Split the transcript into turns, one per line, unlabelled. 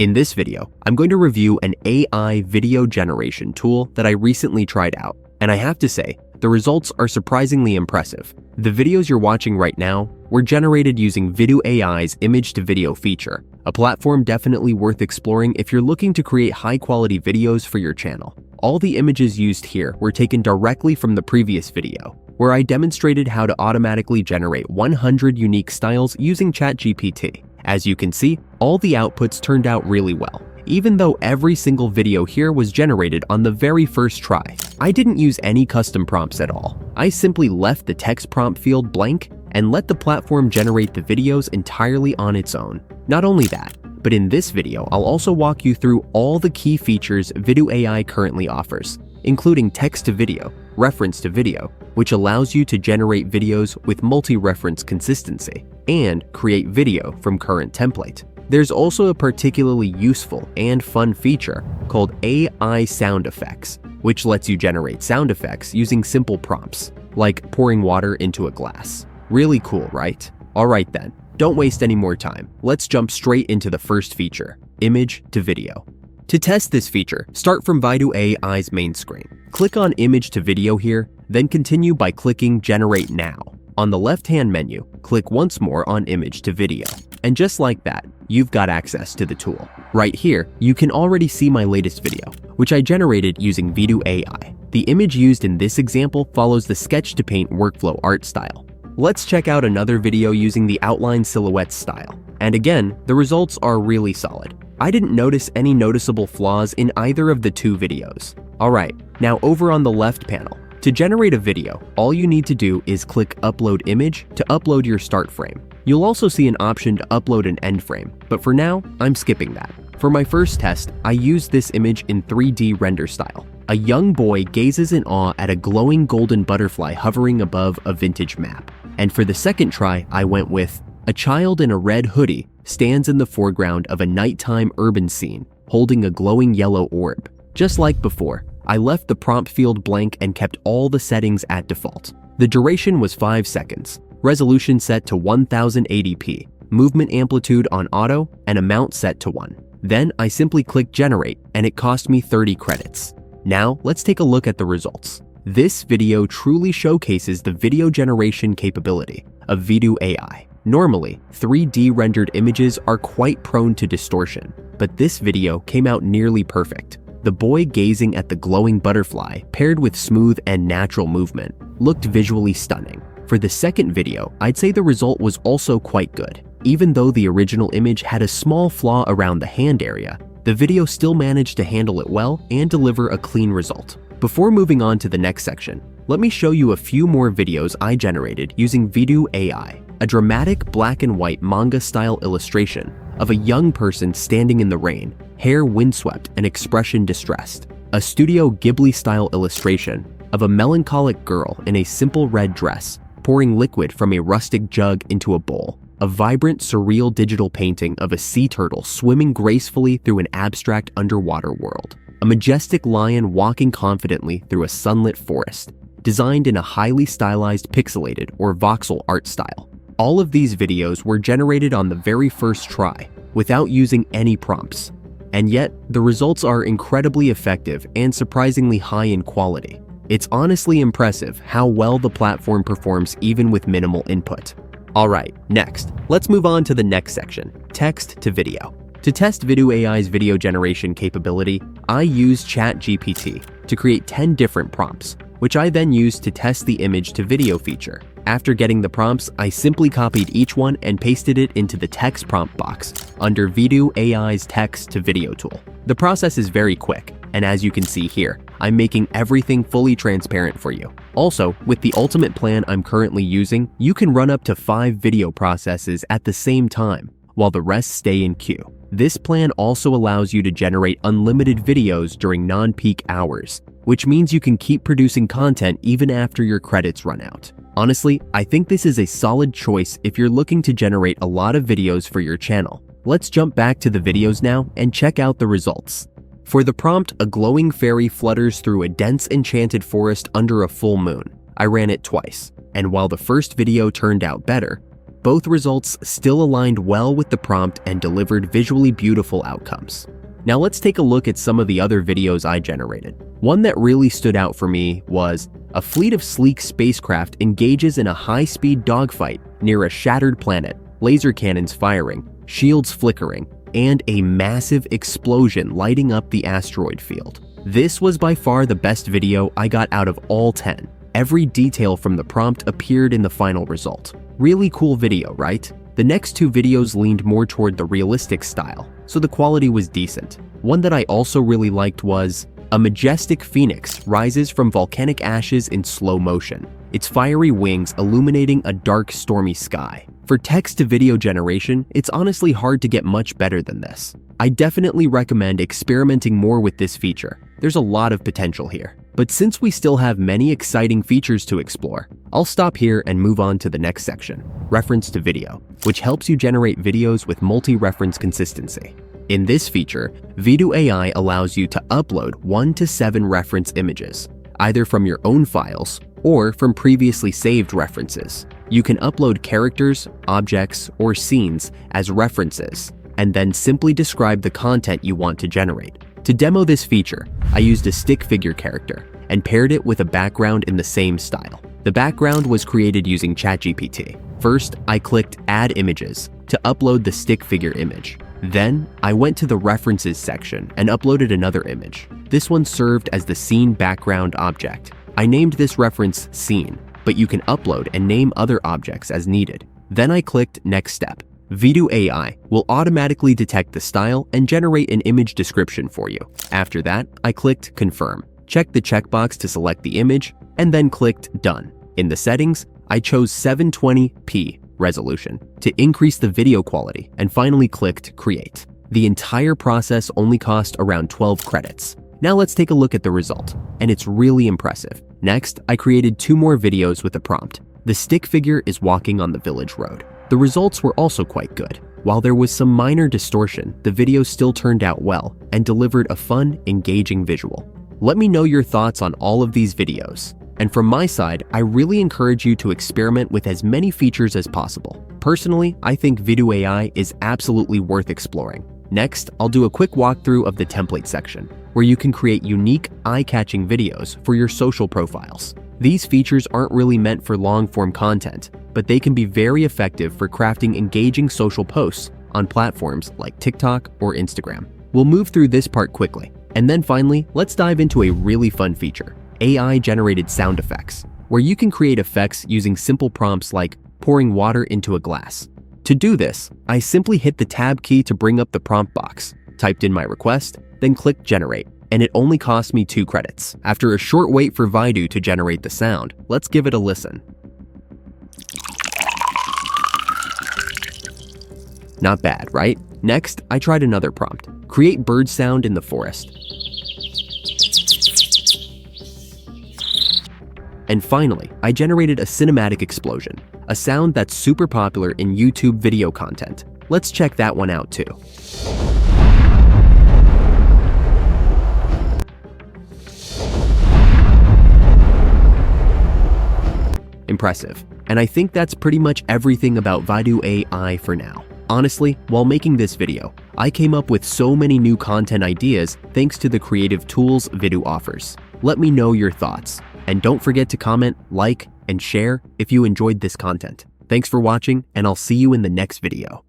In this video, I'm going to review an AI video generation tool that I recently tried out, and I have to say, the results are surprisingly impressive. The videos you're watching right now were generated using VIDU AI's image-to-video feature, a platform definitely worth exploring if you're looking to create high-quality videos for your channel. All the images used here were taken directly from the previous video, where I demonstrated how to automatically generate 100 unique styles using ChatGPT. As you can see, all the outputs turned out really well, even though every single video here was generated on the very first try. I didn't use any custom prompts at all. I simply left the text prompt field blank and let the platform generate the videos entirely on its own. Not only that, but in this video, I'll also walk you through all the key features VIDU AI currently offers, including text-to-video, reference-to-video, which allows you to generate videos with multi-reference consistency, and create video from current template. There's also a particularly useful and fun feature called AI sound effects, which lets you generate sound effects using simple prompts, like pouring water into a glass. Really cool, right? Alright then, don't waste any more time. Let's jump straight into the first feature, image to video. To test this feature, start from VIDU AI's main screen. Click on Image to Video here, then continue by clicking Generate Now. On the left-hand menu, click once more on Image to Video. And just like that, you've got access to the tool. Right here, you can already see my latest video, which I generated using VIDU AI. The image used in this example follows the sketch to paint workflow art style. Let's check out another video using the outline silhouette style. And again, the results are really solid. I didn't notice any noticeable flaws in either of the two videos. Alright, now over on the left panel, to generate a video, all you need to do is click Upload Image to upload your start frame. You'll also see an option to upload an end frame, but for now, I'm skipping that. For my first test, I used this image in 3D render style. A young boy gazes in awe at a glowing golden butterfly hovering above a vintage map. And for the second try, I went with a child in a red hoodie stands in the foreground of a nighttime urban scene, holding a glowing yellow orb. Just like before, I left the prompt field blank and kept all the settings at default. The duration was 5 seconds, resolution set to 1080p, movement amplitude on auto, and amount set to 1. Then I simply clicked Generate, and it cost me 30 credits. Now let's take a look at the results. This video truly showcases the video generation capability of VIDU AI. Normally, 3D rendered images are quite prone to distortion, but this video came out nearly perfect. The boy gazing at the glowing butterfly, paired with smooth and natural movement, looked visually stunning. For the second video, I'd say the result was also quite good. Even though the original image had a small flaw around the hand area, the video still managed to handle it well and deliver a clean result. Before moving on to the next section, let me show you a few more videos I generated using VIDU AI. A dramatic black and white manga-style illustration of a young person standing in the rain, hair windswept and expression distressed. A Studio Ghibli-style illustration of a melancholic girl in a simple red dress, pouring liquid from a rustic jug into a bowl. A vibrant, surreal digital painting of a sea turtle swimming gracefully through an abstract underwater world. A majestic lion walking confidently through a sunlit forest, designed in a highly stylized pixelated or voxel art style. All of these videos were generated on the very first try, without using any prompts. And yet, the results are incredibly effective and surprisingly high in quality. It's honestly impressive how well the platform performs even with minimal input. Alright, next, let's move on to the next section, text to video. To test VIDU AI's video generation capability, I used ChatGPT to create 10 different prompts, which I then used to test the image to video feature. After getting the prompts, I simply copied each one and pasted it into the text prompt box under VIDU AI's text to video tool. The process is very quick, and as you can see here, I'm making everything fully transparent for you. Also, with the ultimate plan I'm currently using, you can run up to 5 video processes at the same time, while the rest stay in queue. This plan also allows you to generate unlimited videos during non-peak hours, which means you can keep producing content even after your credits run out. Honestly, I think this is a solid choice if you're looking to generate a lot of videos for your channel. Let's jump back to the videos now and check out the results. For the prompt, a glowing fairy flutters through a dense enchanted forest under a full moon. I ran it twice, and while the first video turned out better, both results still aligned well with the prompt and delivered visually beautiful outcomes. Now let's take a look at some of the other videos I generated. One that really stood out for me was a fleet of sleek spacecraft engages in a high-speed dogfight near a shattered planet, laser cannons firing, shields flickering, and a massive explosion lighting up the asteroid field. This was by far the best video I got out of all 10. Every detail from the prompt appeared in the final result. Really cool video, right? The next two videos leaned more toward the realistic style, so the quality was decent. One that I also really liked was a majestic phoenix rises from volcanic ashes in slow motion, its fiery wings illuminating a dark, stormy sky. For text-to-video generation, it's honestly hard to get much better than this. I definitely recommend experimenting more with this feature. There's a lot of potential here. But since we still have many exciting features to explore, I'll stop here and move on to the next section, reference to video, which helps you generate videos with multi-reference consistency. In this feature, VIDU AI allows you to upload 1 to 7 reference images, either from your own files or from previously saved references. You can upload characters, objects, or scenes as references, and then simply describe the content you want to generate. To demo this feature, I used a stick figure character and paired it with a background in the same style. The background was created using ChatGPT. First, I clicked Add Images to upload the stick figure image. Then, I went to the References section and uploaded another image. This one served as the scene background object. I named this reference Scene, but you can upload and name other objects as needed. Then I clicked Next Step. VIDU AI will automatically detect the style and generate an image description for you. After that, I clicked Confirm, checked the checkbox to select the image, and then clicked Done. In the settings, I chose 720p resolution to increase the video quality and finally clicked Create. The entire process only cost around 12 credits. Now let's take a look at the result, and it's really impressive. Next, I created 2 more videos with a prompt. The stick figure is walking on the village road. The results were also quite good. While there was some minor distortion, the video still turned out well and delivered a fun, engaging visual. Let me know your thoughts on all of these videos. And from my side, I really encourage you to experiment with as many features as possible. Personally, I think VIDU AI is absolutely worth exploring. Next, I'll do a quick walkthrough of the template section, where you can create unique, eye-catching videos for your social profiles. These features aren't really meant for long-form content, but they can be very effective for crafting engaging social posts on platforms like TikTok or Instagram. We'll move through this part quickly. And then finally, let's dive into a really fun feature, AI-generated sound effects, where you can create effects using simple prompts like pouring water into a glass. To do this, I simply hit the Tab key to bring up the prompt box, typed in my request, then clicked Generate, and it only cost me 2 credits. After a short wait for VIDU to generate the sound, let's give it a listen. Not bad, right? Next, I tried another prompt. Create bird sound in the forest. And finally, I generated a cinematic explosion, a sound that's super popular in YouTube video content. Let's check that one out too. Impressive. And I think that's pretty much everything about VIDU AI for now. Honestly, while making this video, I came up with so many new content ideas thanks to the creative tools VIDU offers. Let me know your thoughts. And don't forget to comment, like, and share if you enjoyed this content. Thanks for watching, and I'll see you in the next video.